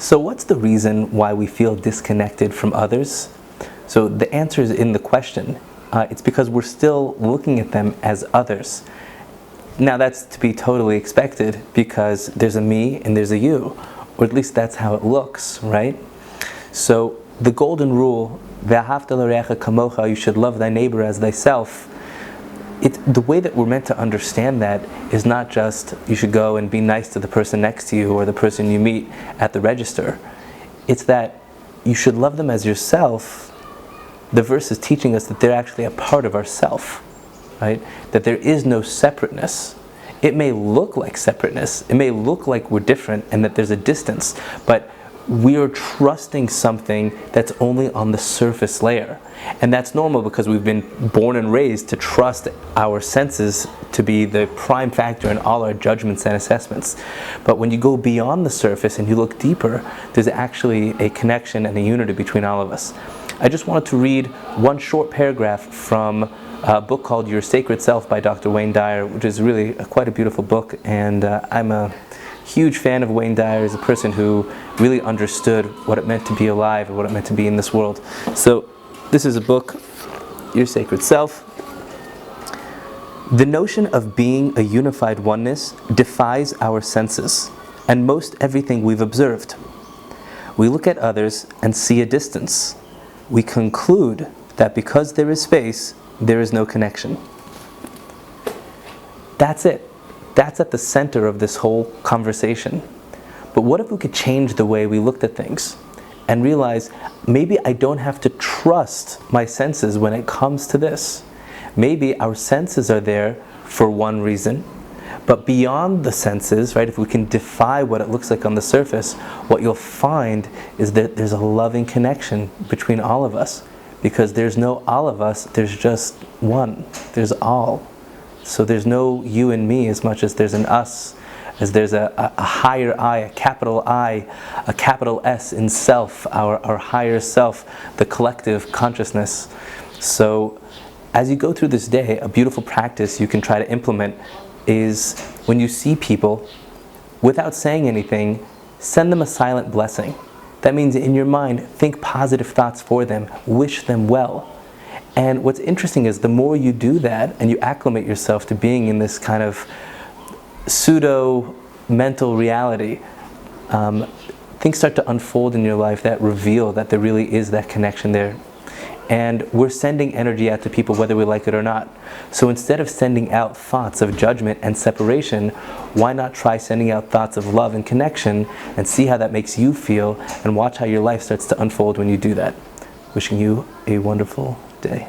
So what's the reason why we feel disconnected from others? So the answer is in the question. It's because we're still looking at them as others. Now that's to be totally expected because there's a me and there's a you, or at least that's how it looks, right? So the golden rule, Ve'ahavta l'reacha kamocha, you should love thy neighbor as thyself. The way that we're meant to understand that is not just you should go and be nice to the person next to you or the person you meet at the register. It's that you should love them as yourself. The verse is teaching us that they're actually a part of ourself, right? That there is no separateness. It may look like separateness. It may look like we're different and that there's a distance, but we are trusting something that's only on the surface layer. And that's normal because we've been born and raised to trust our senses to be the prime factor in all our judgments and assessments. But when you go beyond the surface and you look deeper, there's actually a connection and a unity between all of us. I just wanted to read one short paragraph from a book called Your Sacred Self by Dr. Wayne Dyer, which is really quite a beautiful book, and I'm a huge fan of Wayne Dyer as a person who really understood what it meant to be alive and what it meant to be in this world. So this is a book, Your Sacred Self. The notion of being a unified oneness defies our senses and most everything we've observed. We look at others and see a distance. We conclude that because there is space, there is no connection. That's it. That's at the center of this whole conversation. But what if we could change the way we looked at things and realize maybe I don't have to trust my senses when it comes to this. Maybe our senses are there for one reason, but beyond the senses, right, if we can defy what it looks like on the surface, what you'll find is that there's a loving connection between all of us, because there's no all of us, there's just one, there's all. So there's no you and me as much as there's an us, as there's a higher I, a capital S in self, our higher self, the collective consciousness. So as you go through this day, a beautiful practice you can try to implement is when you see people, without saying anything, send them a silent blessing. That means in your mind, think positive thoughts for them, wish them well. And what's interesting is the more you do that and you acclimate yourself to being in this kind of pseudo-mental reality, things start to unfold in your life that reveal that there really is that connection there. And we're sending energy out to people whether we like it or not. So instead of sending out thoughts of judgment and separation, why not try sending out thoughts of love and connection and see how that makes you feel and watch how your life starts to unfold when you do that. Wishing you a wonderful day.